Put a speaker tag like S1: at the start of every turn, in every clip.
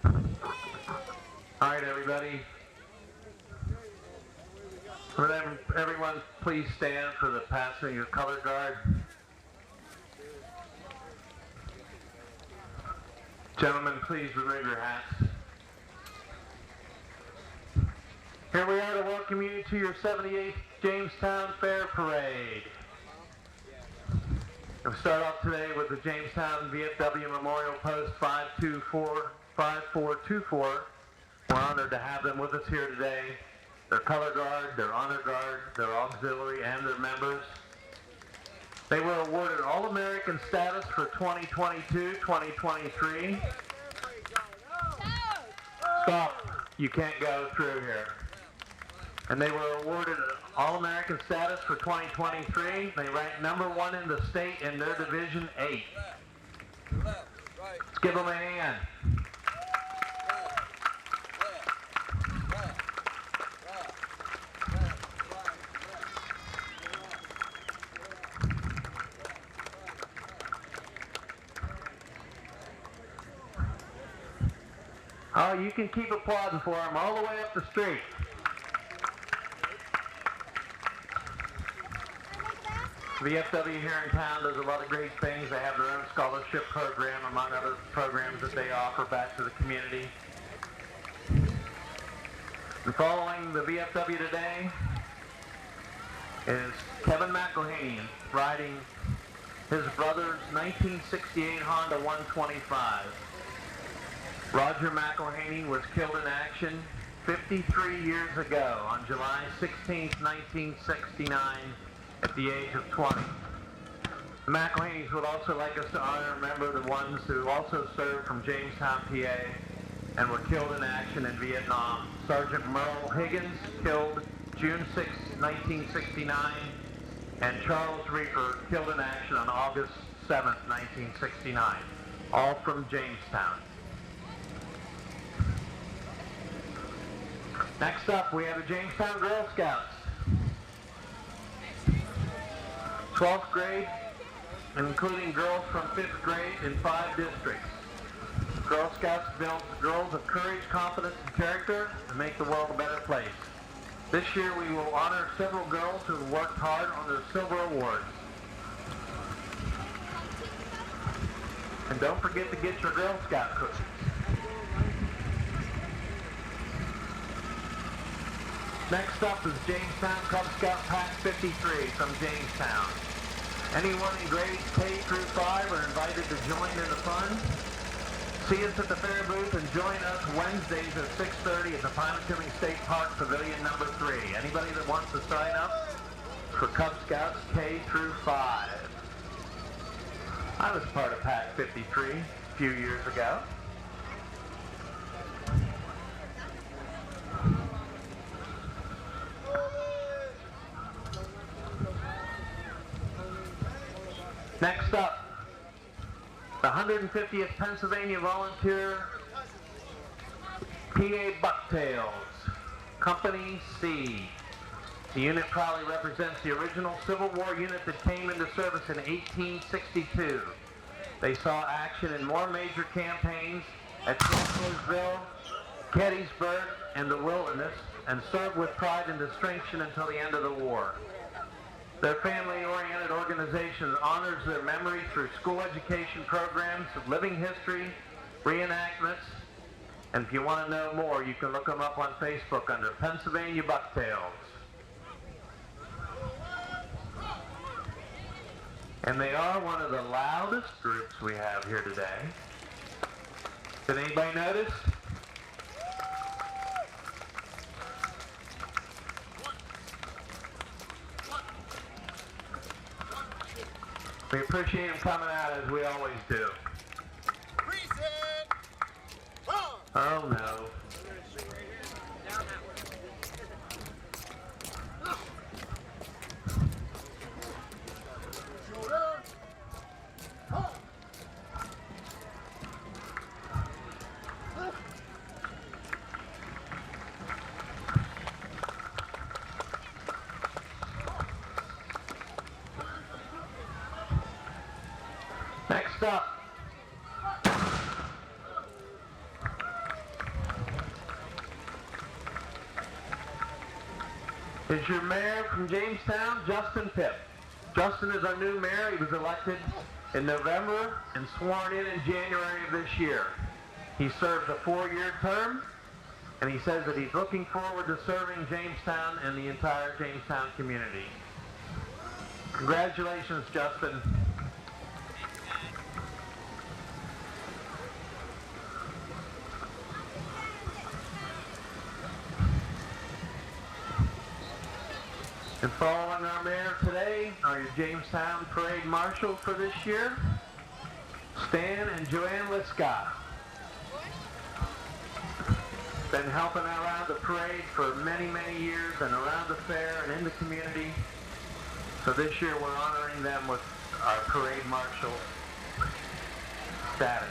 S1: All right, everybody. Everyone, please stand for the passing of your color guard. Gentlemen, please remove your hats. Here we are to welcome you to your 78th Jamestown Fair Parade. We'll start off today with the Jamestown VFW Memorial Post 5424. We're honored to have them with us here today. Their color guard, their honor guard, their auxiliary, and their members. They were awarded All-American status for 2022-2023. Stop. You can't go through here. And they were awarded All-American status for 2023. They ranked #1 in the state in their Division 8. Let's give them a hand. Oh, you can keep applauding for them all the way up the street. VFW here in town does a lot of great things. They have their own scholarship program, among other programs that they offer back to the community. And following the VFW today is Kevin McElhaney riding his brother's 1968 Honda 125. Roger McElhaney was killed in action 53 years ago on July 16, 1969 at the age of 20. The McElhaneys would also like us to honor and remember the ones who also served from Jamestown, PA and were killed in action in Vietnam. Sergeant Merle Higgins, killed June 6, 1969, and Charles Reefer, killed in action on August 7, 1969, all from Jamestown. Next up, we have the Jamestown Girl Scouts. 12th grade, including girls from 5th grade in 5 districts. Girl Scouts builds girls of courage, confidence, and character to make the world a better place. This year we will honor several girls who have worked hard on their silver awards. And don't forget to get your Girl Scout cookies. Next up is Jamestown Cub Scout Pack 53 from Jamestown. Anyone in grades K through 5 are invited to join in the fun. See us at the fair booth and join us Wednesdays at 6:30 at the Pinatuning State Park Pavilion number 3. Anybody that wants to sign up for Cub Scouts K through 5. I was part of Pack 53 a few years ago. Next up, the 150th Pennsylvania Volunteer PA Bucktails, Company C. The unit proudly represents the original Civil War unit that came into service in 1862. They saw action in more major campaigns at Chancellorsville, Gettysburg, and the Wilderness, and served with pride and distinction until the end of the war. Their family-oriented organization honors their memory through school education programs, living history, reenactments, and if you want to know more, you can look them up on Facebook under Pennsylvania Bucktails. And they are one of the loudest groups we have here today. Did anybody notice? We appreciate them coming out as we always do. Oh no. Next up, is your mayor from Jamestown, Justin Pipp. Justin is our new mayor. He was elected in November and sworn in January of this year. He serves a 4-year term, and he says that he's looking forward to serving Jamestown and the entire Jamestown community. Congratulations, Justin. And following our mayor today are your Jamestown Parade Marshals for this year, Stan and Joanne Liscott. Been helping around the parade for many, many years and around the fair and in the community. So this year we're honoring them with our Parade Marshal status.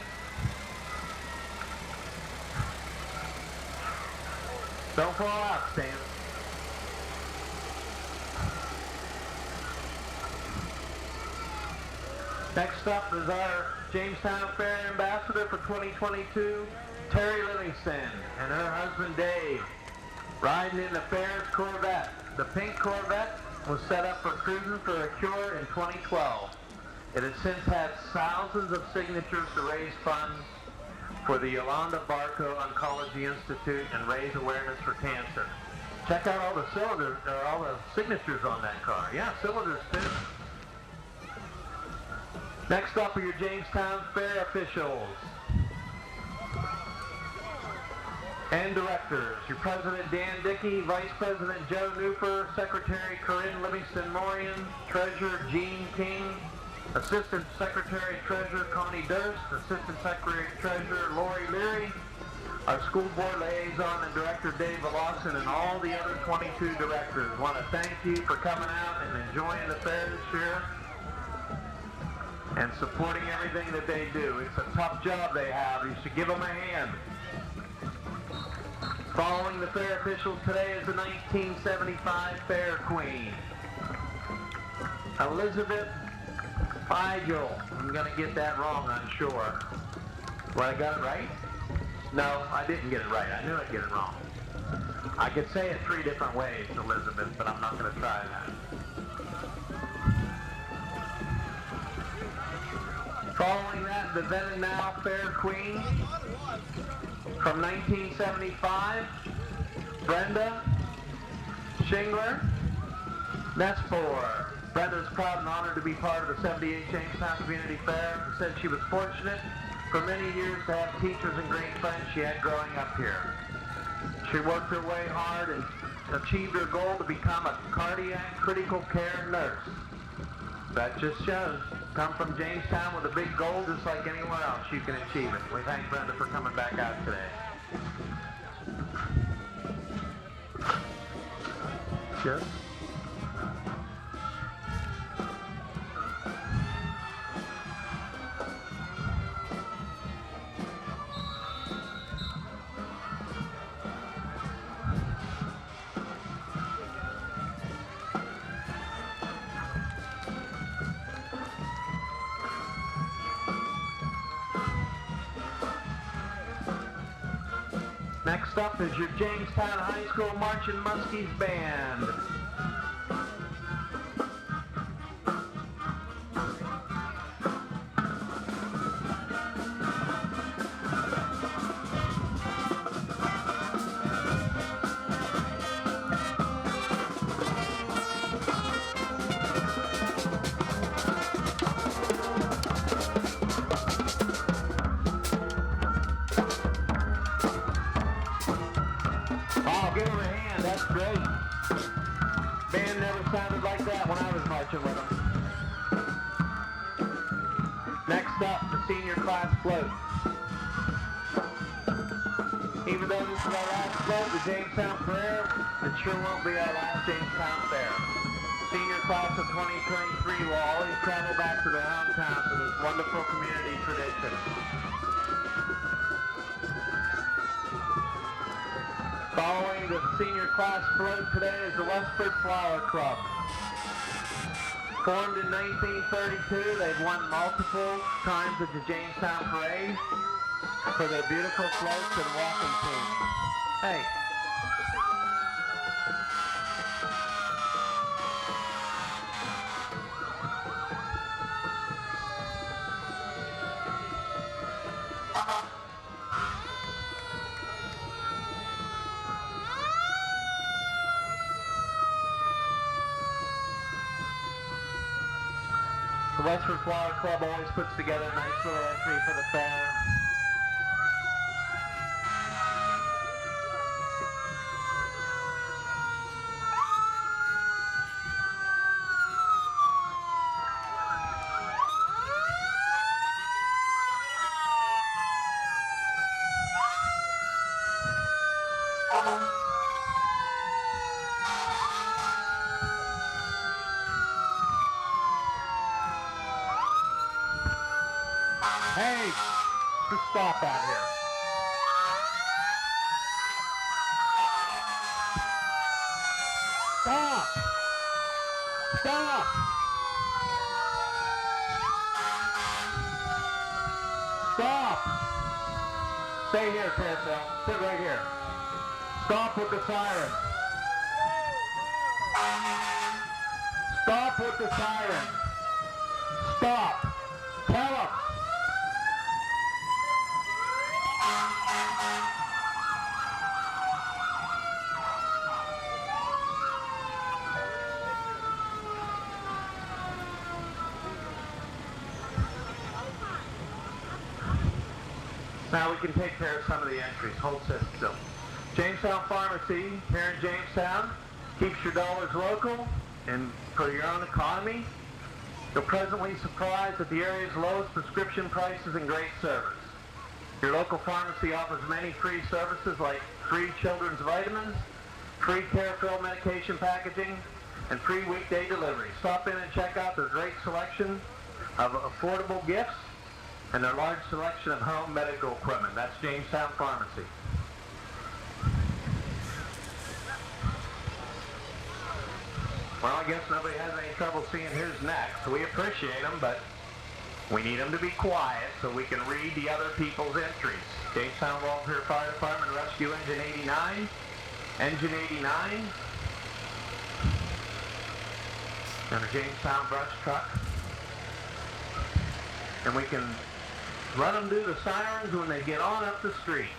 S1: Don't fall out, Stan. Next up is our Jamestown Fair Ambassador for 2022, Terry Livingston, and her husband Dave, riding in the fair's Corvette. The pink Corvette was set up for cruising for a cure in 2012. It has since had thousands of signatures to raise funds for the Yolanda Barco Oncology Institute and raise awareness for cancer. Check out all the cylinders, or all the signatures on that car. Yeah, cylinders too. Next up are your Jamestown Fair officials and directors. Your President Dan Dickey, Vice President Joe Newfer, Secretary Corinne Livingston-Morian, Treasurer Gene King, Assistant Secretary Treasurer Connie Durst, Assistant Secretary Treasurer Lori Leary, our School Board Liaison and Director Dave Lawson, and all the other 22 directors. I want to thank you for coming out and enjoying the fair this year and supporting everything that they do. It's a tough job they have. You should give them a hand. Following the fair officials today is the 1975 Fair Queen, Elizabeth Figel. I'm going to get that wrong, I'm sure. Well, I got it right? No, I didn't get it right. I knew I'd get it wrong. I could say it 3 different ways, Elizabeth, but I'm not going to try that. Following that, the then and now Fair Queen from 1975, Brenda Shingler. That's for Brenda's proud and honored to be part of the 78th Jamestown Community Fair. She said she was fortunate for many years to have teachers and great friends she had growing up here. She worked her way hard and achieved her goal to become a cardiac critical care nurse. That just shows. Come from Jamestown with a big goal, just like anywhere else, you can achieve it. We thank Brenda for coming back out today. Yes? Next up is your Jamestown High School Marching Muskies Band. Give them a hand, that's great. Band never sounded like that when I was marching with them. Next up, the senior class float. Even though this is our last float, the Jamestown Fair, it sure won't be our last Jamestown Fair. Senior class of 2023 will always travel back to their hometown for this wonderful community tradition. Following the senior class float today is the Westford Flower Club. Formed in 1932, they've won multiple times at the Jamestown Parade for their beautiful floats and walking teams. Hey. Westford Flower Club always puts together a nice little entry for the fair. Hey, just stop out here. Stop! Stop! Stop! Stay here, Carousel. Sit right here. Stop with the siren. Stop with the siren. Stop. Tell them. Now we can take care of some of the entries. Hold still. Jamestown Pharmacy here in Jamestown keeps your dollars local and for your own economy. You're presently surprised at the area's lowest prescription prices and great service. Your local pharmacy offers many free services like free children's vitamins, free care-filled medication packaging, and free weekday delivery. Stop in and check out their great selection of affordable gifts and their large selection of home medical equipment. That's Jamestown Pharmacy. Well, I guess nobody has any trouble seeing who's next. We appreciate them, but we need them to be quiet so we can read the other people's entries. Jamestown Volunteer Fire Department Rescue Engine 89, Engine 89, and a Jamestown brush truck. And we can let them do the sirens when they get on up the street.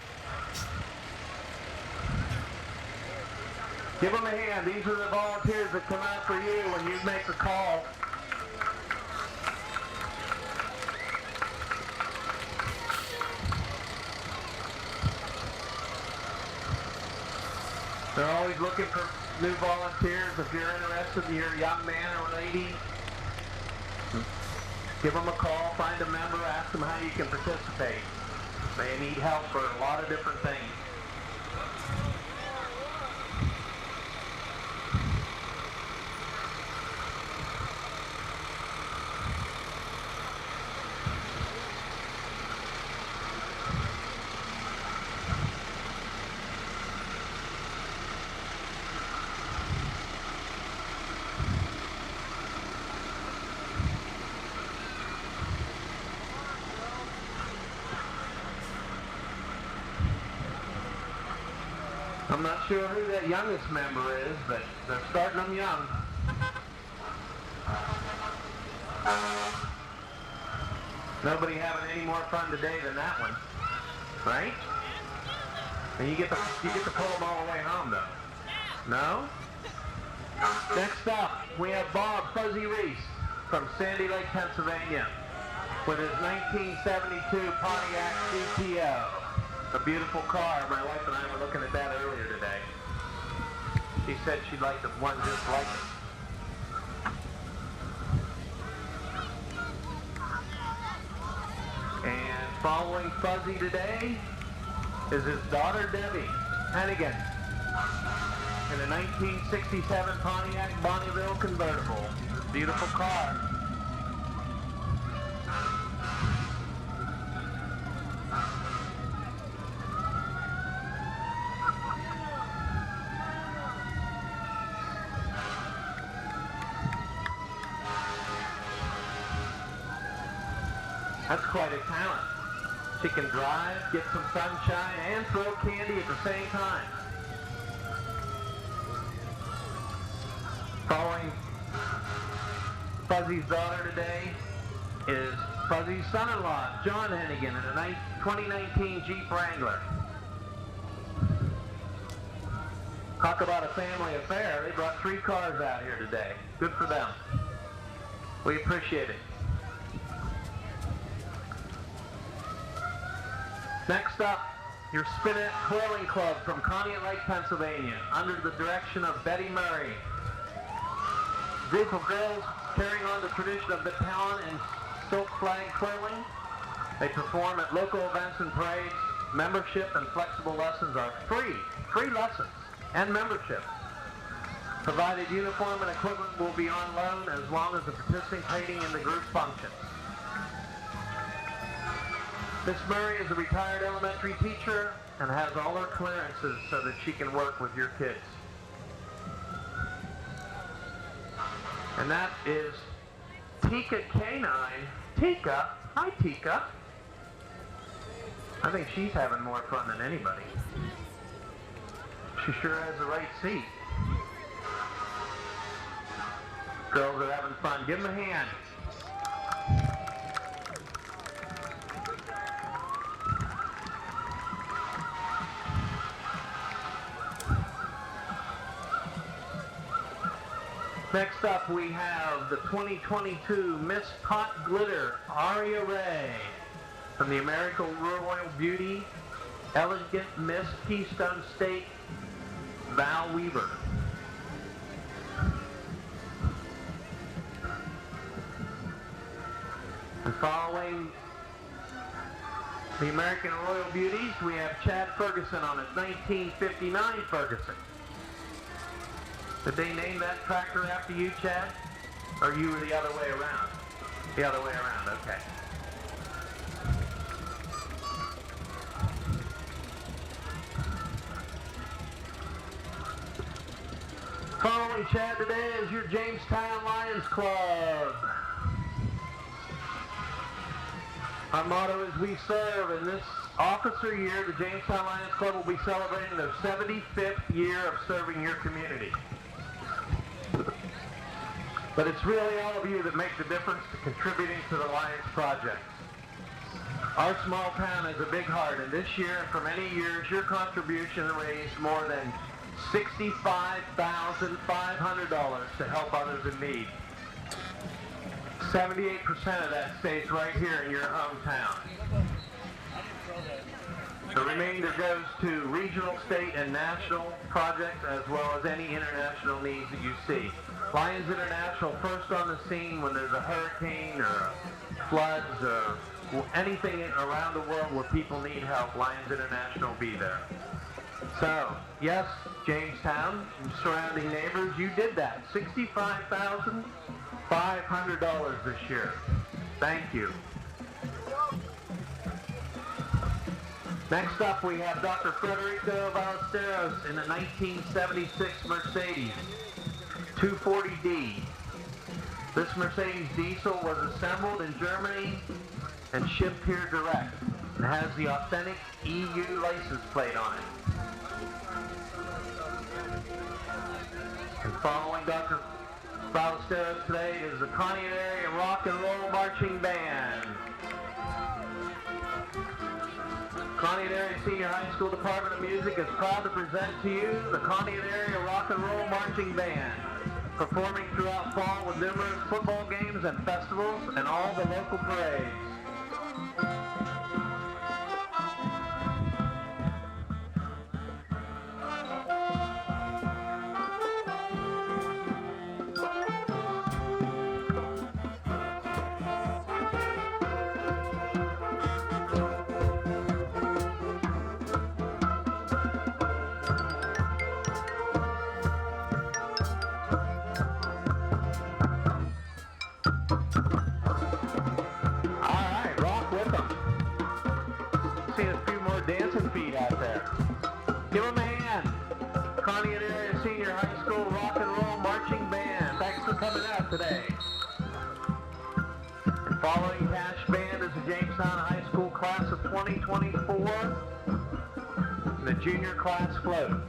S1: Give them a hand. These are the volunteers that come out for you when you make the call. They're always looking for new volunteers. If you're interested, you're a young man or lady, give them a call, find a member, ask them how you can participate. They need help for a lot of different things. I'm not sure who that youngest member is, but they're starting them young. Nobody having any more fun today than that one, right? And you get to pull them all the way home, though. No? Next up, we have Bob Fuzzy Reese from Sandy Lake, Pennsylvania, with his 1972 Pontiac GTO. A beautiful car. My wife and I were looking at that earlier today. She said she'd like the one just like it. And following Fuzzy today is his daughter Debbie Hennigan in a 1967 Pontiac Bonneville convertible. Beautiful car. That's quite a talent. She can drive, get some sunshine, and throw candy at the same time. Following Fuzzy's daughter today is Fuzzy's son-in-law, John Hennigan, in a 2019 Jeep Wrangler. Talk about a family affair. They brought 3 cars out here today. Good for them. We appreciate it. Next up, your Spinach Twirling Club from Conneaut Lake, Pennsylvania, under the direction of Betty Murray. A group of girls carrying on the tradition of baton and silk flag twirling. They perform at local events and parades. Membership and flexible lessons are free. Free lessons and membership. Provided uniform and equipment will be on loan as long as the participating in the group functions. Miss Murray is a retired elementary teacher and has all her clearances so that she can work with your kids. And that is Tika Canine. Tika? Hi, Tika. I think she's having more fun than anybody. She sure has the right seat. Girls are having fun. Give them a hand. Next up, we have the 2022 Miss Pot Glitter, Aria Ray, from the American Royal Beauty, Elegant Miss Keystone State, Val Weaver. And following the American Royal Beauties, we have Chad Ferguson on his 1959 Ferguson. Did they name that tractor after you, Chad? Or you were the other way around? The other way around, okay. Following Chad today is your Jamestown Lions Club. Our motto is we serve. In this officer year, the Jamestown Lions Club will be celebrating their 75th year of serving your community. But it's really all of you that make the difference to contributing to the Lions Project. Our small town has a big heart, and this year and for many years, your contribution raised more than $65,500 to help others in need. 78% of that stays right here in your hometown. The remainder goes to regional, state, and national projects, as well as any international needs that you see. Lions International first on the scene when there's a hurricane or floods or anything around the world where people need help. Lions International will be there. So, yes, Jamestown and surrounding neighbors, you did that. $65,500 this year. Thank you. Next up, we have Dr. Federico Ballesteros in a 1976 Mercedes 240D. This Mercedes diesel was assembled in Germany and shipped here direct. It has the authentic EU license plate on it. And following Dr. Ballesteros today is the Conneaut Area Rock and Roll Marching Band. Conneaut Area Senior High School Department of Music is proud to present to you the Conneaut Area Rock and Roll Marching Band, performing throughout fall with numerous football games and festivals and all the local parades. Today. And following Cash Band is the Jamestown High School class of 2024, the junior class float.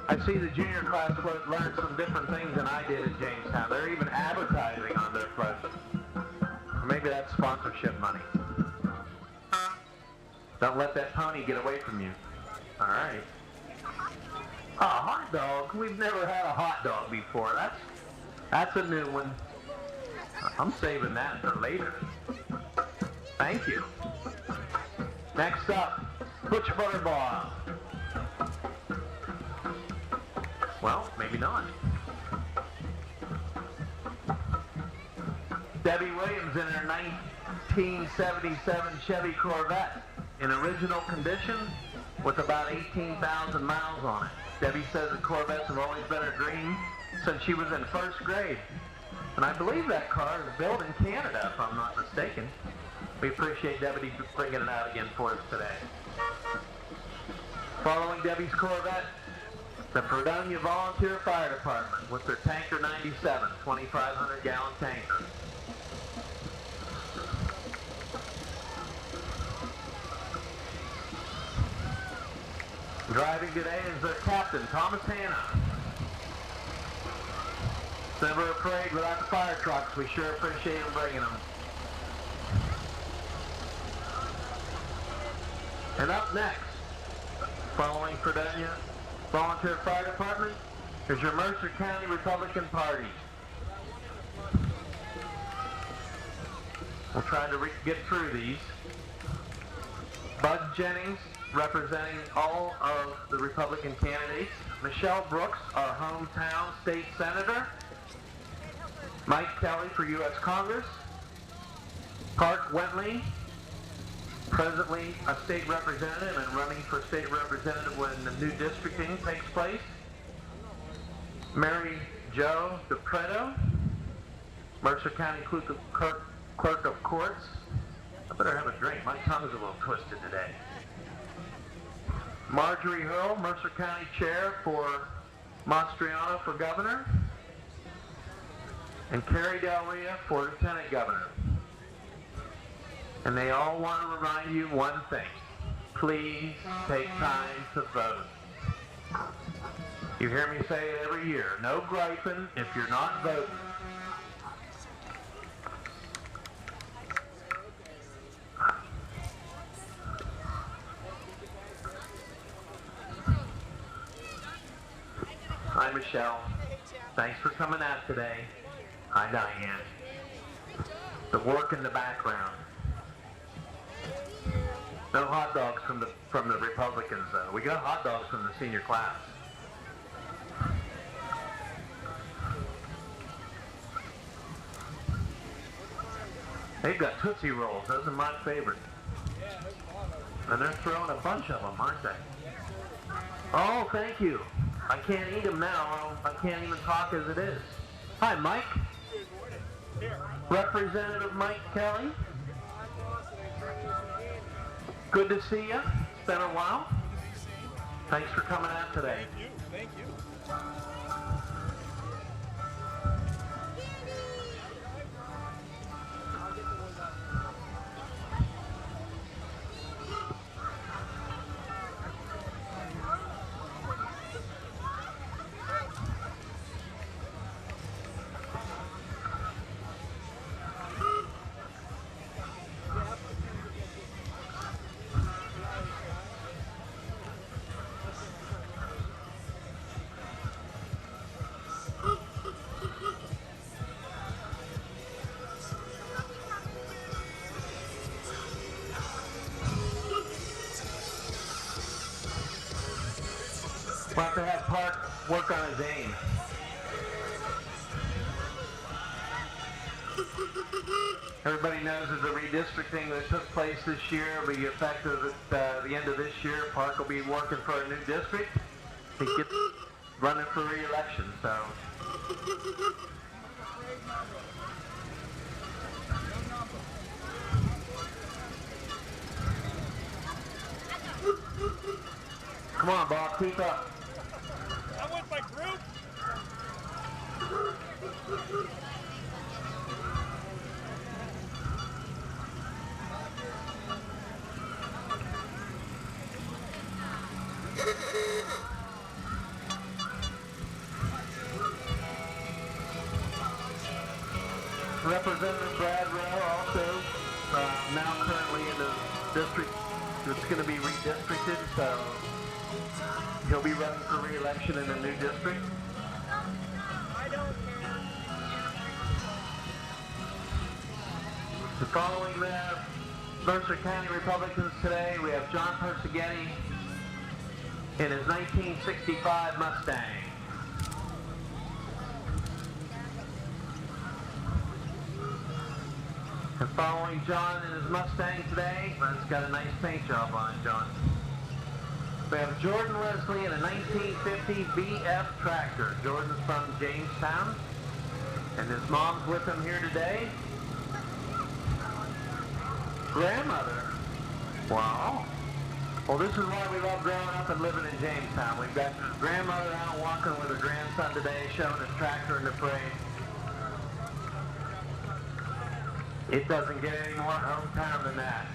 S1: I see the junior class float learned some different things than I did at Jamestown. They're even advertising on their float. Or maybe that's sponsorship money. Don't let that pony get away from you. All right. Oh, hot dog. We've never had a hot dog before. That's a new one. I'm saving that for later. Thank you. Next up, Butch Butterball. Well, maybe not. Debbie Williams in her 1977 Chevy Corvette in original condition with about 18,000 miles on it. Debbie says the Corvettes have always been her dream since she was in first grade. And I believe that car is built in Canada, if I'm not mistaken. We appreciate Debbie bringing it out again for us today. Following Debbie's Corvette, the Fredonia Volunteer Fire Department with their Tanker 97, 2,500-gallon tanker. Driving today is their captain, Thomas Hanna. It's never a parade without the fire trucks. We sure appreciate them bringing them. And up next, following Fredonia Volunteer Fire Department, is your Mercer County Republican Party. We'll try to get through these. Bud Jennings, representing all of the Republican candidates. Michelle Brooks, our hometown state senator. Mike Kelly for U.S. Congress. Park Wentley, presently a state representative and running for state representative when the new districting takes place. Mary Jo DePreto, Mercer County Clerk of Courts. I better have a drink. My tongue is a little twisted today. Marjorie Hurl, Mercer County Chair for Mastriano for Governor. And Carrie Del Rio for Lieutenant Governor. And they all want to remind you one thing. Please take time to vote. You hear me say it every year. No griping if you're not voting. Hi, Michelle. Thanks for coming out today. Hi, Diane. The work in the background. No hot dogs from the Republicans, though. We got hot dogs from the senior class. They've got Tootsie Rolls. Those are my favorite. And they're throwing a bunch of them, aren't they? Oh, thank you. I can't eat them now. I can't even talk as it is. Hi, Mike. Representative Mike Kelly. Good to see you. It's been a while. Thanks for coming out today.
S2: Thank you.
S1: We'll have to have Park work on his aim. Everybody knows that the redistricting that took place this year will be effective at the end of this year. Park will be working for a new district. He gets running for re-election, so. Come on, Bob, keep up.
S2: I'm with my group.
S1: Representative Brad Rowe also now currently in the district it's going to be redistricted, so he'll be running for re-election in a new district. So following the Mercer County Republicans today, we have John Perseghetti in his 1965 Mustang. And following John in his Mustang today, it's got a nice paint job on it, John. We have Jordan Leslie in a 1950 VF tractor. Jordan's from Jamestown, and his mom's with him here today. Grandmother? Wow. Well, this is why we love growing up and living in Jamestown. We've got his grandmother out walking with her grandson today, showing his tractor in the parade. It doesn't get any more hometown than that.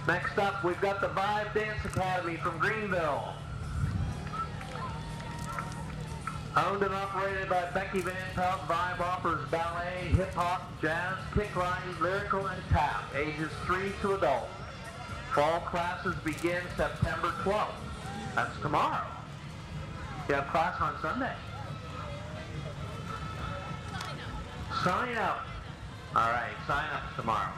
S1: Next up, we've got the Vive Dance Academy from Greenville. Owned and operated by Becky Van Pelt, Vive offers ballet, hip-hop, jazz, kickline, lyrical, and tap, ages 3 to adult. Fall classes begin September 12th. That's tomorrow. You have class on Sunday. Sign up. All right, sign up tomorrow.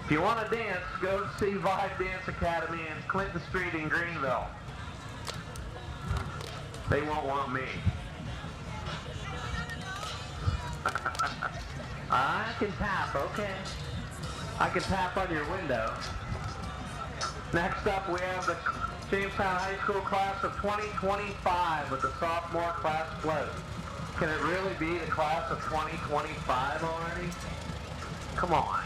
S1: If you want to dance, go see Vive Dance Academy in Clinton Street in Greenville. They won't want me. I can tap, okay. I can tap on your window. Next up, we have the Jamestown High School class of 2025 with the sophomore class float. Can it really be the class of 2025 already? Come on.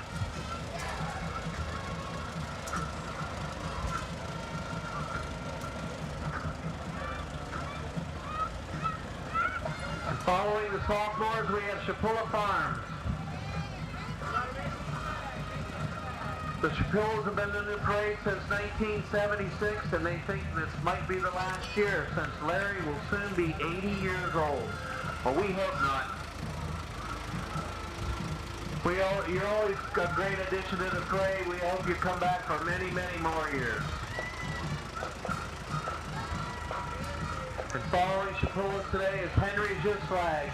S1: And following the sophomores, we have Chapula Farms. The Chapullas have been in the parade since 1976, and they think this might be the last year since Larry will soon be 80 years old. Well, we hope not. You're always a great addition to the parade. We hope you come back for many, many more years. And following Chapullas today is Henry Gislag.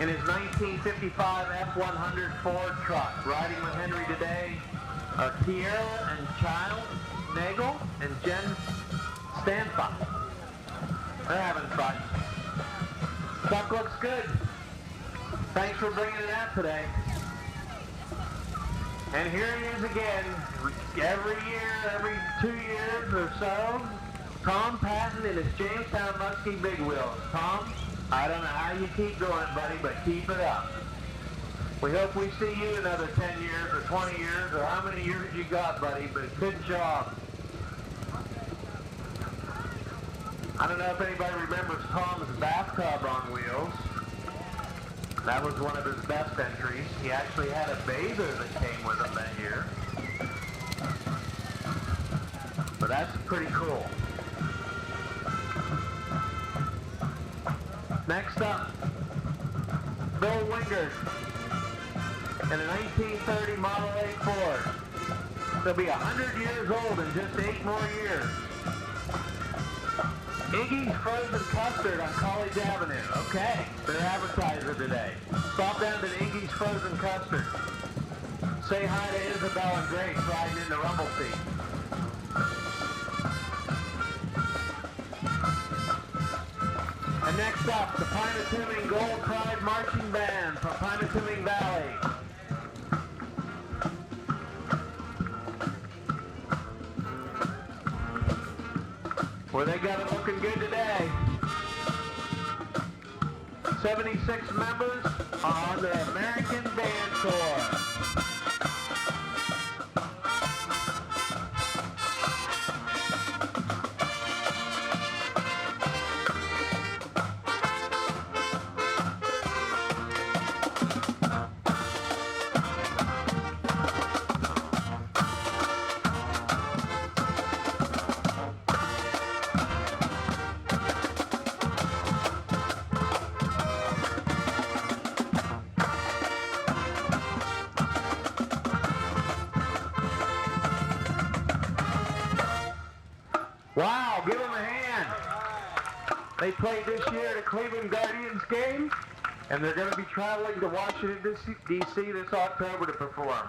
S1: In his 1955 F-100 Ford truck. Riding with Henry today are Kiera and Child Nagel and Jen Stanfa. They're having fun. Truck looks good. Thanks for bringing it out today. And here he is again. Every year, every 2 years or so, Tom Patton in his Jamestown Muskie Big Wheels. Tom, I don't know how you keep going, buddy, but keep it up. We hope we see you another 10 years or 20 years or how many years you got, buddy, but good job. I don't know if anybody remembers Tom's bathtub on wheels. That was one of his best entries. He actually had a bather that came with him that year. But that's pretty cool. Next up, Bill Wingard in a 1930 Model A Ford. He'll be 100 years old in just 8 more years. Iggy's Frozen Custard on College Avenue. Okay, their advertiser today. Stop down to Iggy's Frozen Custard. Say hi to Isabel and Grace riding in the rumble seat. And next up, the Pymatuming Gold Pride Marching Band from Pymatuming Valley. Well, they got it looking good today. 76 members on the American Band Tour. Wow, give them a hand. They played this year at a Cleveland Guardians game, and they're going to be traveling to Washington, D.C. this October to perform.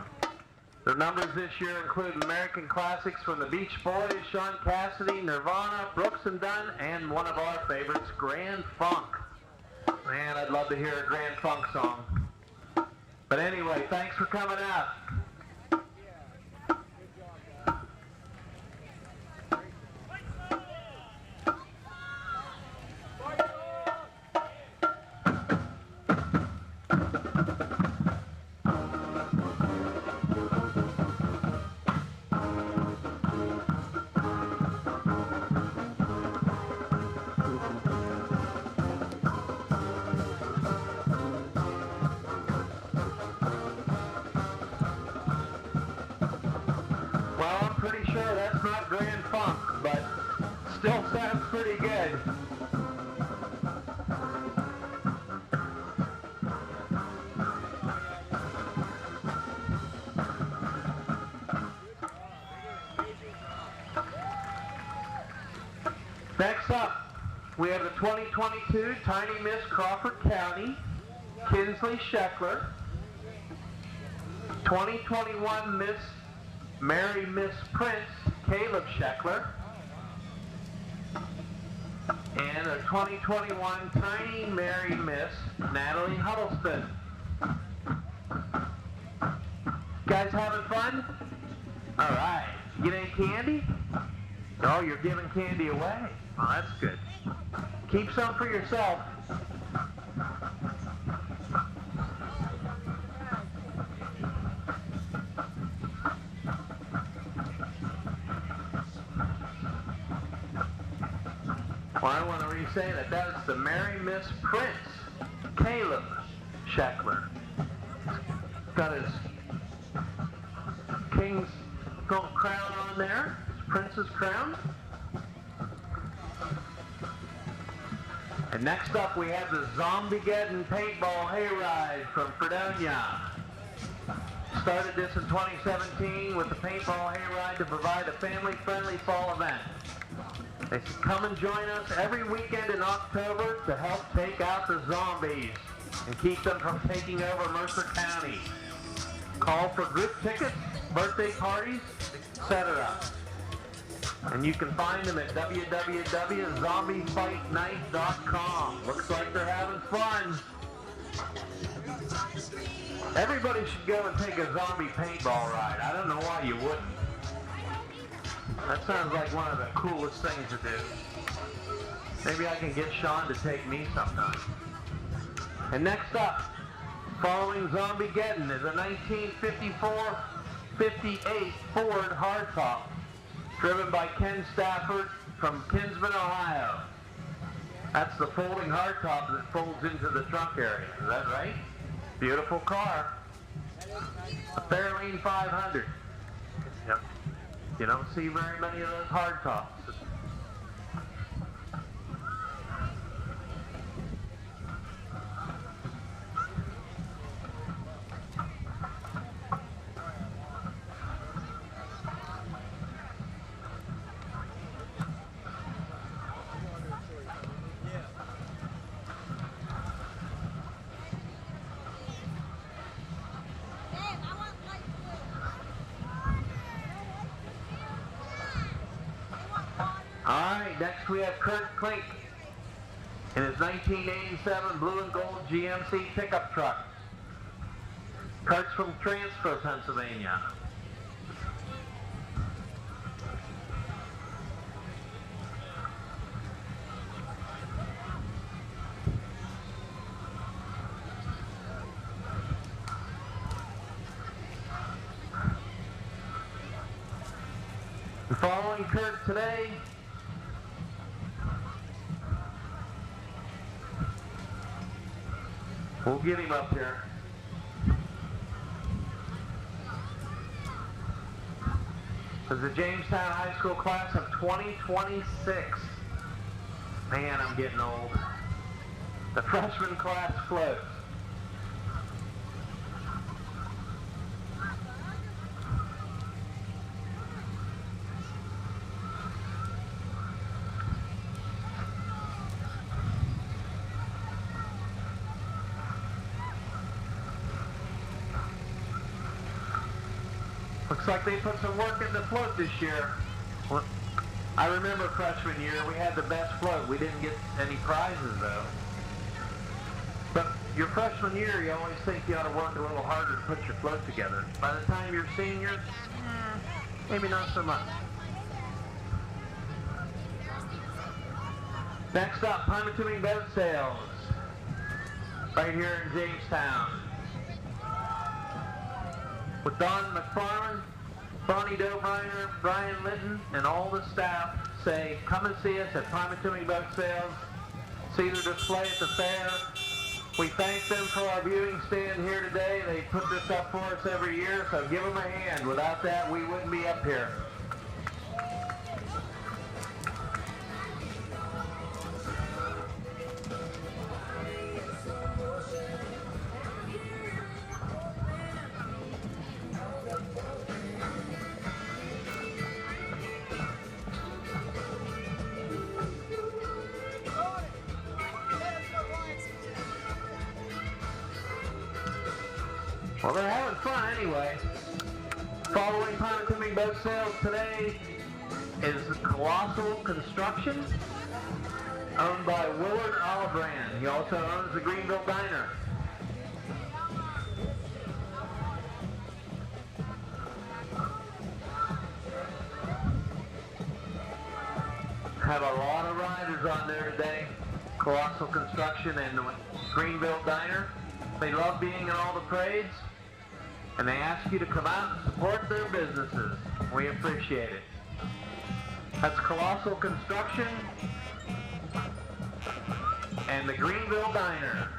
S1: Their numbers this year include American classics from the Beach Boys, Sean Cassidy, Nirvana, Brooks and Dunn, and one of our favorites, Grand Funk. Man, I'd love to hear a Grand Funk song. But anyway, thanks for coming out. Still sounds pretty good. Next up, we have the 2022 Tiny Miss Crawford County, Kinsley Scheckler. 2021 Miss Mary Miss Prince, Caleb Scheckler. And a 2021 Tiny Mary Miss, Natalie Huddleston. Guys having fun? All right. Get any candy? Oh, you're giving candy away. Oh, that's good. Keep some for yourself. Well, I want to re-say that that's the Mary Miss Prince, Caleb Scheckler. Got his king's crown on there, his prince's crown. And next up we have the Zombiegeddon Paintball Hayride from Fredonia. Started this in 2017 with the Paintball Hayride to provide a family-friendly fall event. They said, come and join us every weekend in October to help take out the zombies and keep them from taking over Mercer County. Call for group tickets, birthday parties, etc. And you can find them at www.zombiefightnight.com. Looks like they're having fun. Everybody should go and take a zombie paintball ride. I don't know why you wouldn't. That sounds like one of the coolest things to do. Maybe I can get Sean to take me sometime. And next up, following Zombiegeddon, is a 1954-58 Ford hardtop, driven by Ken Stafford from Kinsman, Ohio. That's the folding hardtop that folds into the trunk area. Is that right? Beautiful car. A Fairlane 500. Yep. You don't see very many of those hardtops. Alright, next we have Curt Clayton in his 1987 blue and gold GMC pickup truck. Kurt's from Transfer, Pennsylvania. And following Curt today, we'll get him up here. This is the Jamestown High School class of 2026. Man, I'm getting old. The freshman class floats. Looks like they put some work in the float this year. Well, I remember freshman year, we had the best float. We didn't get any prizes, though. But your freshman year, you always think you ought to work a little harder to put your float together. By the time you're seniors, maybe not so much. Next up, Pontoon Boat Sales, right here in Jamestown. With Don McFarland, Bonnie Dobriner, Brian Linton, and all the staff say, come and see us at Pontoon Boat Sales. See the display at the fair. We thank them for our viewing stand here today. They put this up for us every year, so give them a hand. Without that, we wouldn't be up here. Well, they're having fun anyway. Following Pontoon Boat Sales today is Colossal Construction, owned by Willard Olibrand. He also owns the Greenville Diner. Have a lot of riders on there today. Colossal Construction and the Greenville Diner. They love being in all the parades, and they ask you to come out and support their businesses. We appreciate it. That's Colossal Construction and the Greenville Diner.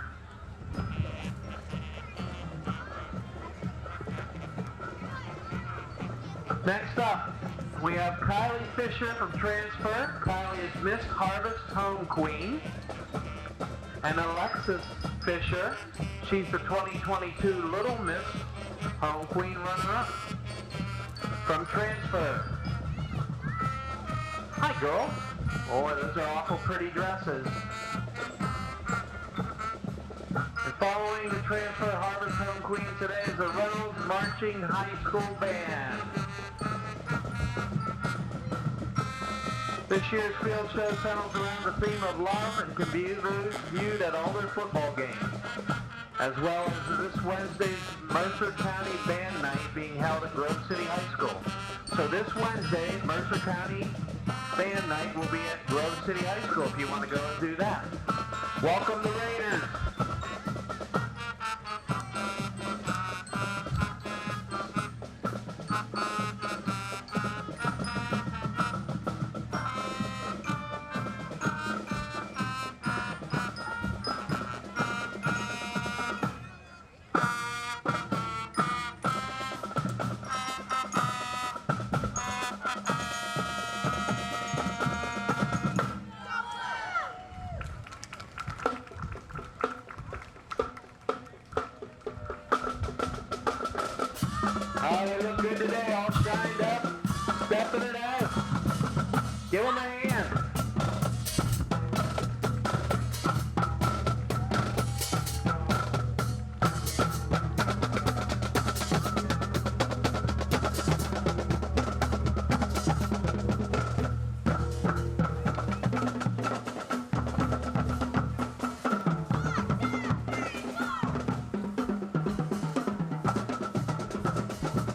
S1: Next up, we have Kylie Fisher from Transfer. Kylie is Miss Harvest Home Queen. And Alexis Fisher, she's the 2022 Little Miss Home Queen runner-up from Transfer. Hi, girl. Boy, those are awful pretty dresses. And following the Transfer Harvest Home Queen today is the Reynolds Marching High School Band. This year's field show centers around the theme of love and can be viewed at all their football games, as well as this Wednesday's Mercer County Band Night being held at Grove City High School. So this Wednesday, Mercer County Band Night will be at Grove City High School if you want to go and do that. Welcome the Raiders. Oh, they look good today, all shined up, stepping it out. Give them a hand.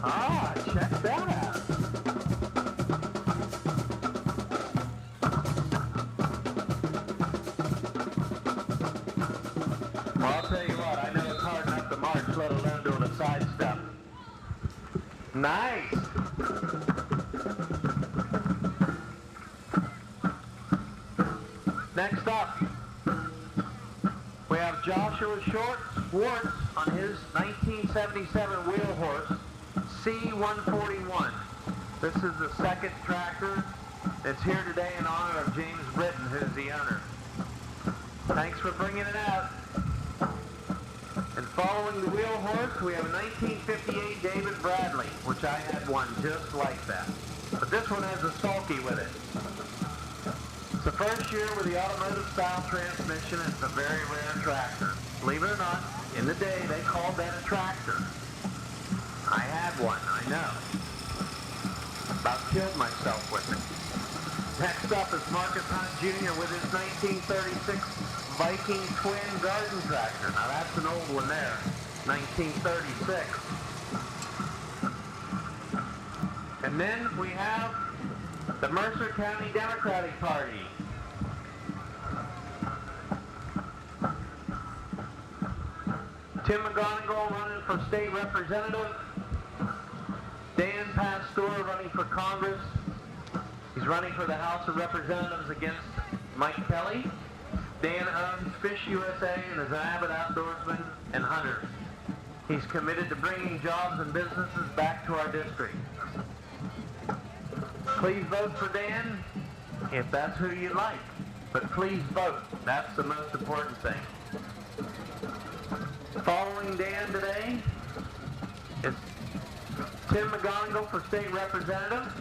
S1: Ah, check that out. Well, I'll tell you what, I know it's hard enough to march, let alone doing a side step. Nice. Next up, we have Joshua Schwartz on his 1977 wheel horse, C-141. This is the second tractor that's here today in honor of James Britton, who's the owner. Thanks for bringing it out. And following the wheel horse, we have a 1958 David Bradley, which I had one just like that. But this one has a sulky with it. It's the first year with the automotive style transmission. It's a very rare tractor. Believe it or not, in the day they called that a tractor. I had one, I know. About killed myself with it. Next up is Marcus Hunt Jr. with his 1936 Viking twin garden tractor. Now that's an old one there, 1936. And then we have the Mercer County Democratic Party. Tim McGonigal running for state representative. Dan Pastor running for Congress. He's running for the House of Representatives against Mike Kelly. Dan owns Fish USA and is an avid outdoorsman and hunter. He's committed to bringing jobs and businesses back to our district. Please vote for Dan if that's who you like. But please vote. That's the most important thing. Following Dan today is Tim McGonigal for state representative.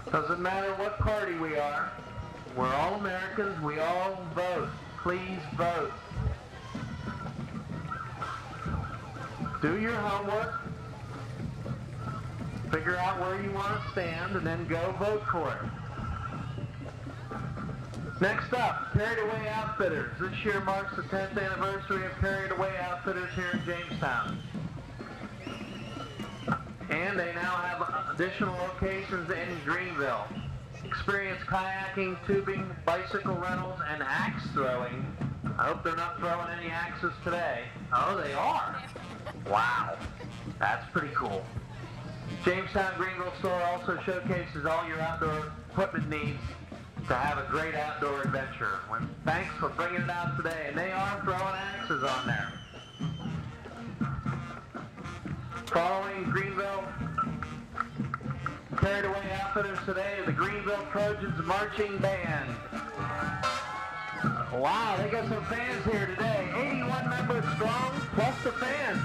S1: Doesn't matter what party we are. We're all Americans. We all vote. Please vote. Do your homework. Figure out where you want to stand and then go vote for it. Next up, Carried Away Outfitters. This year marks the 10th anniversary of Carried Away Outfitters here in Jamestown. And they now have additional locations in Greenville. Experience kayaking, tubing, bicycle rentals, and axe throwing. I hope they're not throwing any axes today. Oh, they are. Wow. That's pretty cool. Jamestown Greenville store also showcases all your outdoor equipment needs to have a great outdoor adventure. Thanks for bringing it out today. And they are throwing axes on there. Following Greenville Carried Away Outfitters today are the Greenville Trojans Marching Band. Wow, they got some fans here today. 81 members strong, plus the fans.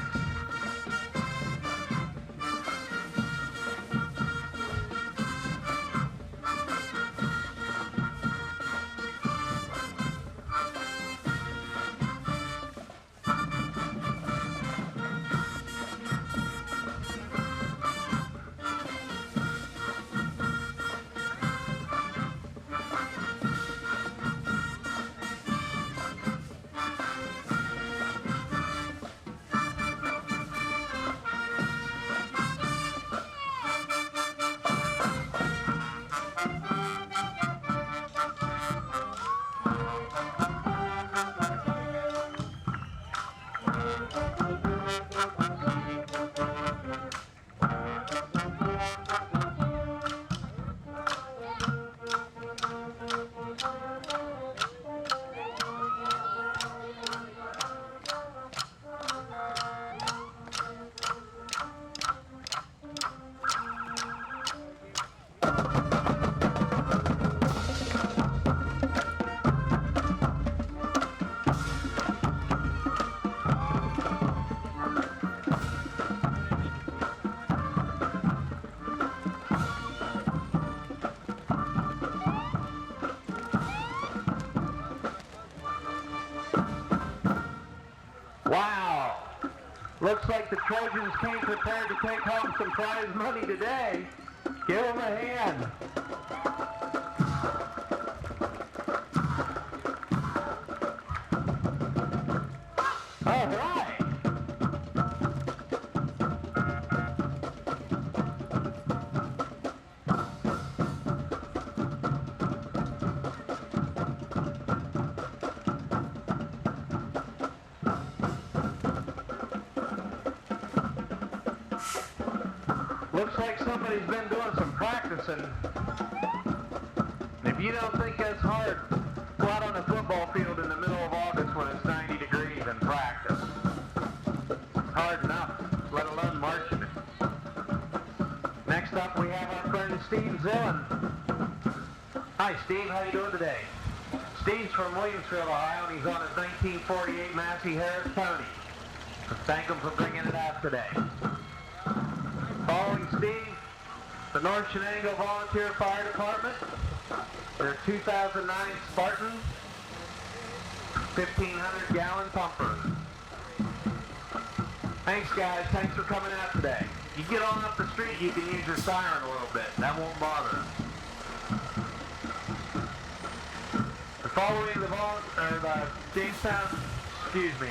S1: Wow. Looks like the Trojans came prepared to take home some prize money today. Give them a hand. All right. Looks like somebody's been doing some practicing. If you don't think that's hard, go out on a football field in the middle of August when it's 90 degrees and practice. Hard enough, let alone marching it. Next up, we have our friend Steve Zillen. Hi, Steve. How you doing today? Steve's from Williamsville, Ohio, and he's on his 1948 Massey Harris Pony. Thank him for bringing it out today. Steve, the North Shenango Volunteer Fire Department, their 2009 Spartan 1,500-gallon pumper. Thanks, guys. Thanks for coming out today. You get on up the street, you can use your siren a little bit. That won't bother us. The following the Jamestown,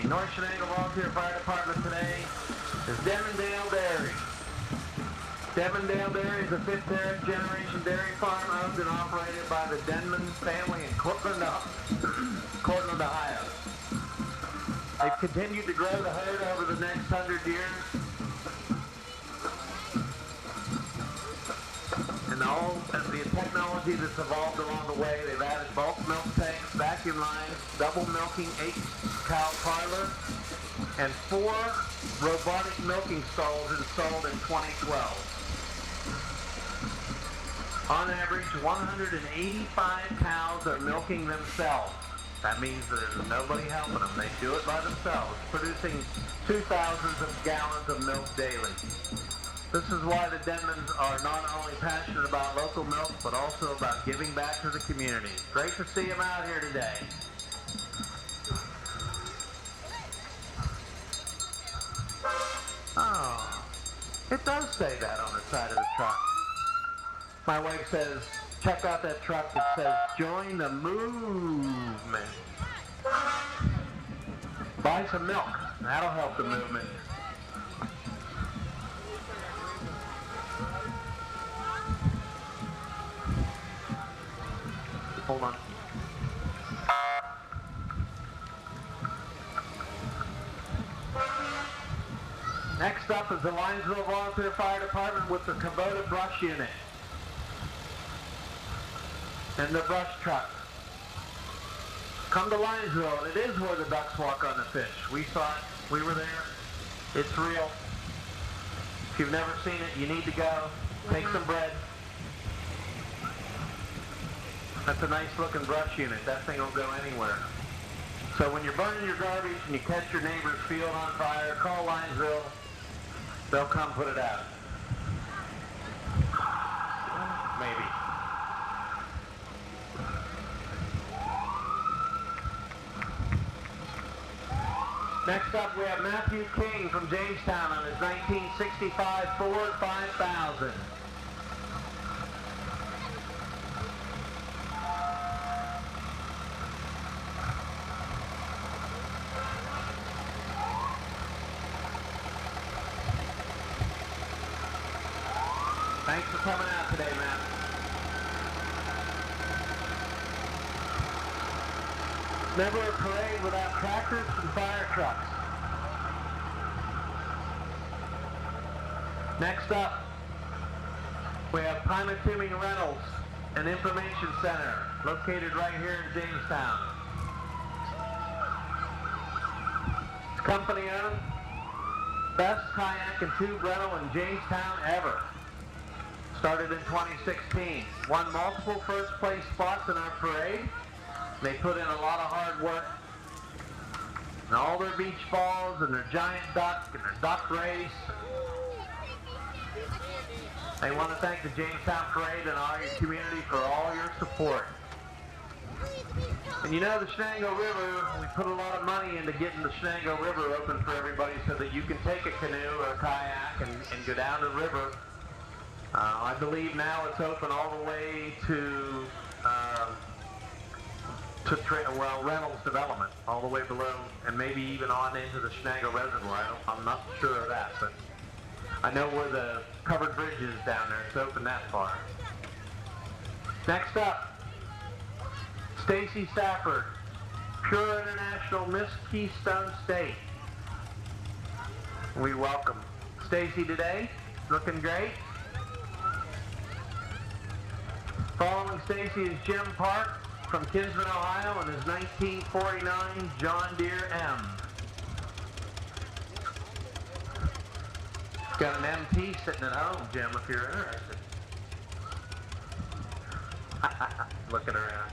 S1: North Shenango Volunteer Fire Department today is Demondale Dairy. Demondale Dairy is a fifth-generation dairy farm owned and operated by the Damon family in Cortland, Ohio. They've continued to grow the herd over the next 100 years. And all of the technology that's evolved along the way, they've added bulk milk tanks, vacuum lines, double milking 8-cow parlor, and 4 robotic milking stalls installed in 2012. On average, 185 cows are milking themselves. That means there's nobody helping them. They do it by themselves, producing 2,000 gallons of milk daily. This is why the Denmans are not only passionate about local milk, but also about giving back to the community. Great to see them out here today. Oh, it does say that on the side of the truck. My wife says, check out that truck that says, join the movement. Buy some milk. That'll help the movement. Hold on. Next up is the Linesville Volunteer Fire Department with the Kubota brush unit and the brush truck. Come to Linesville. It is where the ducks walk on the fish. We saw it. We were there. It's real. If you've never seen it, you need to go. Take some bread. That's a nice looking brush unit. That thing will go anywhere. So when you're burning your garbage and you catch your neighbor's field on fire, call Linesville. They'll come put it out. Maybe. Next up, we have Matthew King from Jamestown on his 1965 Ford 5000. Thanks for coming out today, Matt. Never a parade without tractors and fire trucks. Next up, we have Pymatuming Rentals, an information center located right here in Jamestown. It's company owned, best kayak and tube rental in Jamestown ever. Started in 2016. Won multiple first place spots in our parade. They put in a lot of hard work. And all their beach balls and their giant duck and their duck race. They want to thank the Jamestown Parade and all your community for all your support. And you know the Shenango River, we put a lot of money into getting the Shenango River open for everybody so that you can take a canoe or a kayak and go down the river. I believe now it's open all the way to Reynolds Development, all the way below, and maybe even on into the Shenango Reservoir. I'm not sure of that, but I know where the covered bridge is down there. It's open that far. Next up, Stacy Stafford, Pure International Miss Keystone State. We welcome Stacy today. Looking great. Following Stacy is Jim Park from Kinsman, Ohio, and his 1949 John Deere M. He's got an MT sitting at home, Jim, if you're interested. Looking around.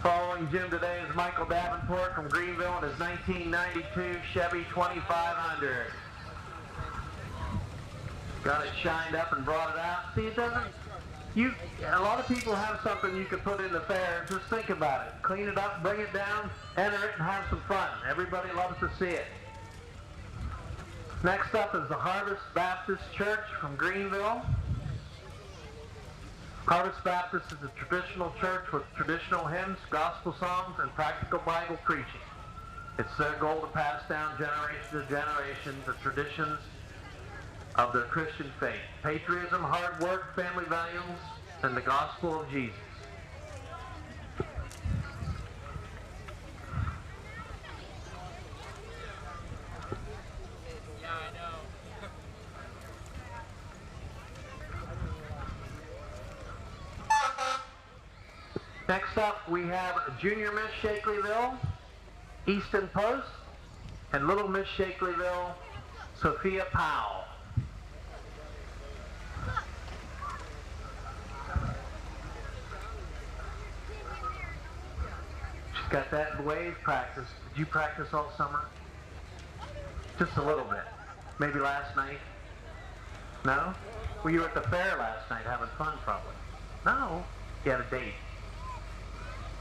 S1: Following Jim today is Michael Davenport from Greenville and his 1992 Chevy 2500. Got it shined up and brought it out. See, it doesn't, a lot of people have something you could put in the fair. Just think about it. Clean it up, bring it down, enter it, and have some fun. Everybody loves to see it. Next up is the Harvest Baptist Church from Greenville. Harvest Baptist is a traditional church with traditional hymns, gospel songs, and practical Bible preaching. It's their goal to pass down generation to generation the traditions of their Christian faith. Patriotism, hard work, family values, and the gospel of Jesus.
S2: Yeah, I know.
S1: Next up, we have Junior Miss Shakelyville, Easton Post, and Little Miss Shakelyville, Sophia Powell. She's got that wave practice. Did you practice all summer? Just a little bit. Maybe last night? No? Well, you were at the fair last night having fun probably. No? You had a date.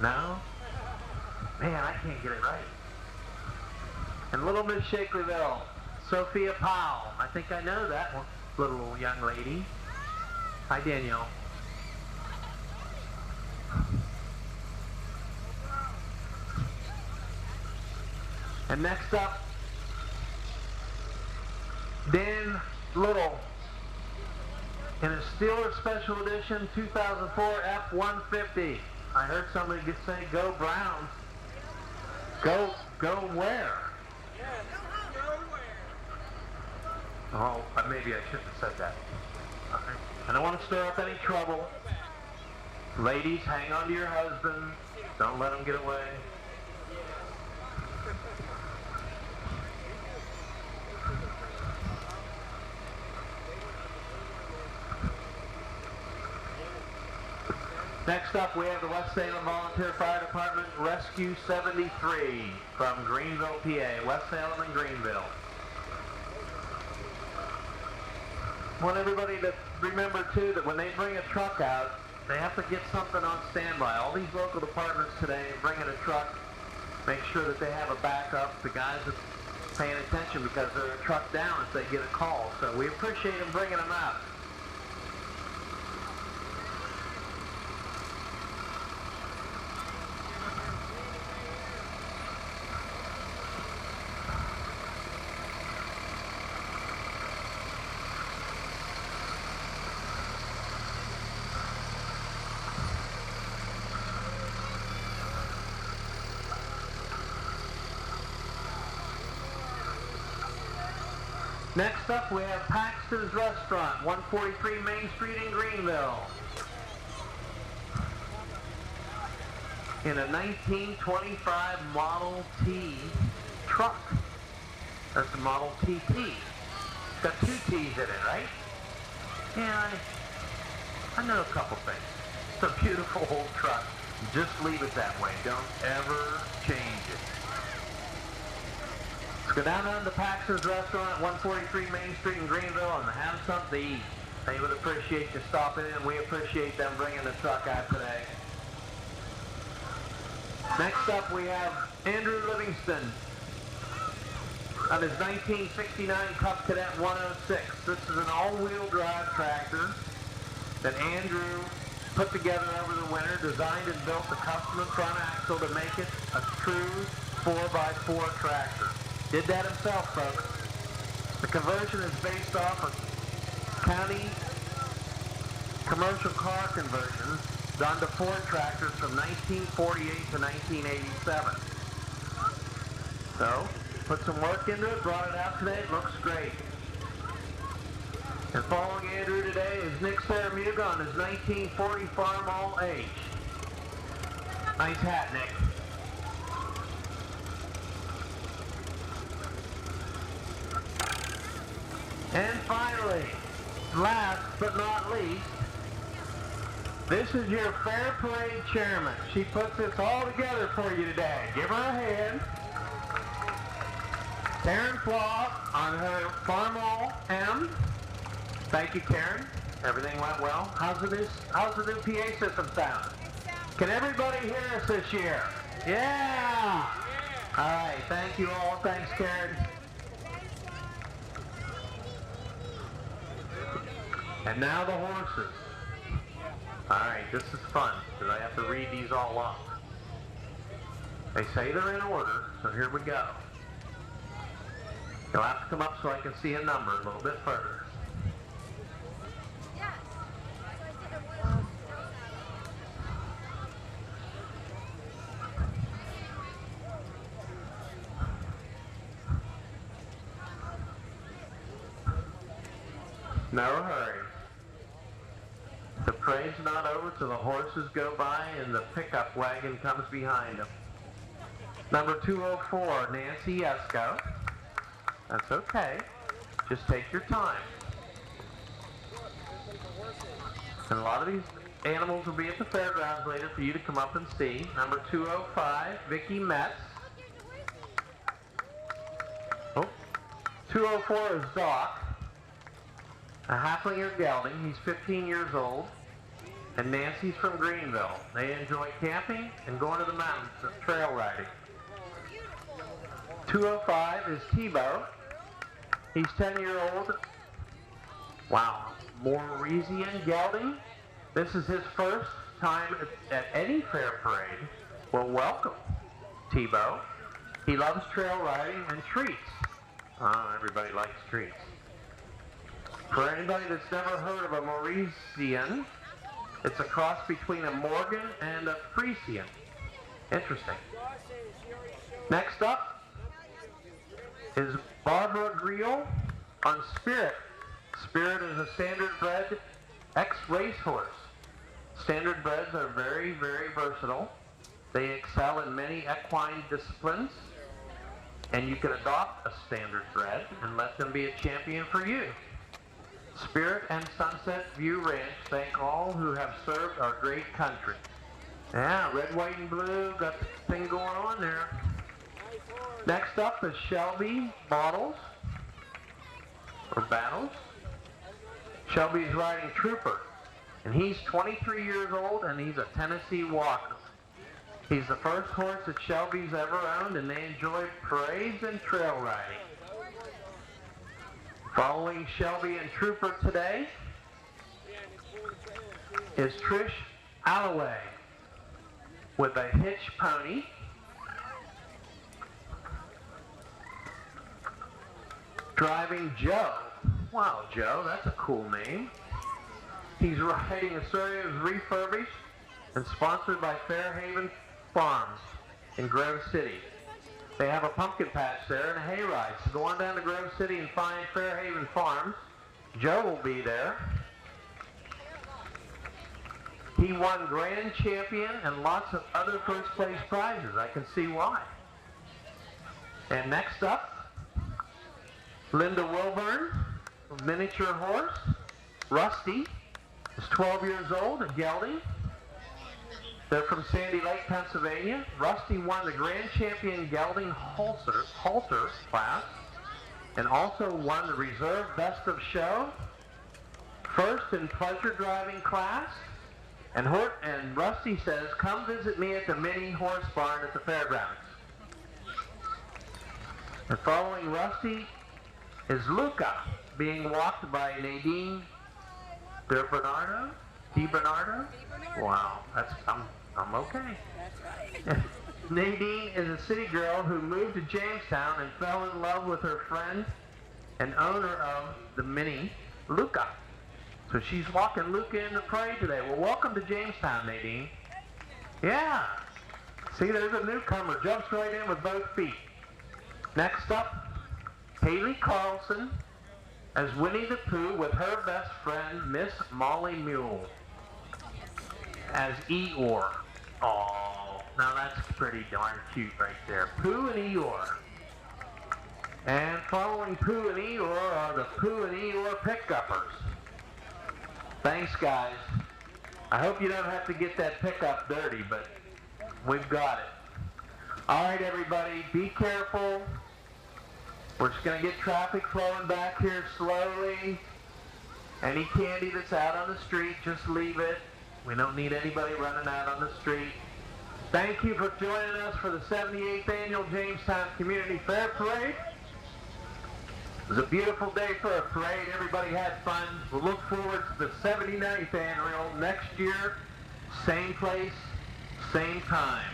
S1: No? Man, I can't get it right. And Little Miss Shakelyville, Sophia Powell. I think I know that one, little young lady. Hi, Danielle. And next up, Dan Little in a Steeler Special Edition 2004 F-150. I heard somebody say, "Go Browns." Go where?
S2: Yes, nowhere.
S1: Oh, maybe I shouldn't have said that. Okay. I don't want to stir up any trouble. Ladies, hang on to your husband. Don't let him get away. Next up, we have the West Salem Volunteer Fire Department Rescue 73 from Greenville, PA. West Salem and Greenville. I want everybody to remember, too, that when they bring a truck out, they have to get something on standby. All these local departments today bringing a truck, make sure that they have a backup. The guys are paying attention because they're a truck down if they get a call. So we appreciate them bringing them out. Next up, we have Paxton's Restaurant, 143 Main Street in Greenville. In a 1925 Model T truck. That's the Model TT. It's got two T's in it, right? Yeah, I know a couple things. It's a beautiful old truck. Just leave it that way. Don't ever change it. Let's go down on to Paxton's Restaurant, 143 Main Street in Greenville, and have something to eat. They would appreciate you stopping in. We appreciate them bringing the truck out today. Next up, we have Andrew Livingston on his 1969 Cub Cadet 106. This is an all-wheel drive tractor that Andrew put together over the winter, designed and built the custom front axle to make it a true 4x4 tractor. Did that himself, folks. The conversion is based off of county commercial car conversions done to Ford tractors from 1948 to 1987. So, put some work into it, brought it out today, it looks great. And following Andrew today is Nick Saramuga on his 1940 Farmall H. Nice hat, Nick. And finally, last but not least, this is your Fair Parade Chairman. She puts this all together for you today. Give her a hand. Karen Flaw on her Farmall M. Thank you, Karen. Everything went well. How's the new PA system sound? Can everybody hear us this year? Yeah! All right, thank you all. Thanks, Karen. And now the horses. All right, this is fun, because I have to read these all off. They say they're in order, so here we go. You'll have to come up so I can see a number a little bit further. No hurry. The parade's not over till the horses go by and the pickup wagon comes behind them. Number 204, Nancy Esco. That's okay. Just take your time. And a lot of these animals will be at the fairgrounds later for you to come up and see. Number 205, Vicky Metz. Oh, 204 is Doc, a halflinger gelding. He's 15 years old. And Nancy's from Greenville. They enjoy camping and going to the mountains and trail riding. 205 is Tebow. He's 10-year-old. Wow. Mauresian gelding. This is his first time at any fair parade. Well, welcome, Tebow. He loves trail riding and treats. Oh, everybody likes treats. For anybody that's never heard of a Mauresian, it's a cross between a Morgan and a Friesian. Interesting. Next up is Barbara Greel on Spirit. Spirit is a standard bred ex-racehorse. Standard breds are very, very versatile. They excel in many equine disciplines, and you can adopt a standard bred and let them be a champion for you. Spirit and Sunset View Ranch thank all who have served our great country. Yeah, red, white, and blue, got the thing going on there. Next up is Shelby Bottles, or Battles. Shelby's riding Trooper, and he's 23 years old, and he's a Tennessee Walker. He's the first horse that Shelby's ever owned, and they enjoy parades and trail riding. Following Shelby and Trooper today is Trish Alloway with a hitch pony. Driving Joe. Wow, Joe, that's a cool name. He's riding a series refurbished and sponsored by Fairhaven Farms in Grove City. They have a pumpkin patch there and a hayride. So go on down to Grove City and find Fairhaven Farms. Joe will be there. He won Grand Champion and lots of other first place prizes. I can see why. And next up, Linda Wilburn, a miniature horse. Rusty is 12 years old, a gelding. They're from Sandy Lake, Pennsylvania. Rusty won the Grand Champion Gelding Halter class and also won the Reserve Best of Show, first in pleasure driving class. And Rusty says, come visit me at the mini horse barn at the fairgrounds. And following Rusty is Luca, being walked by Nadine DiBernardo. Wow, I'm okay. That's right. Nadine is a city girl who moved to Jamestown and fell in love with her friend and owner of the mini, Luca. So she's walking Luca in the parade today. Well, welcome to Jamestown, Nadine. Yeah. See, there's a newcomer. Jumps right in with both feet. Next up, Haley Carlson as Winnie the Pooh with her best friend, Miss Molly Mule, as Eeyore. Oh, now that's pretty darn cute right there. Pooh and Eeyore. And following Pooh and Eeyore are the Pooh and Eeyore Pickuppers. Thanks, guys. I hope you don't have to get that pickup dirty, but we've got it. All right, everybody, be careful. We're just going to get traffic flowing back here slowly. Any candy that's out on the street, just leave it. We don't need anybody running out on the street. Thank you for joining us for the 78th Annual Jamestown Community Fair Parade. It was a beautiful day for a parade. Everybody had fun. We'll look forward to the 79th Annual next year. Same place, same time.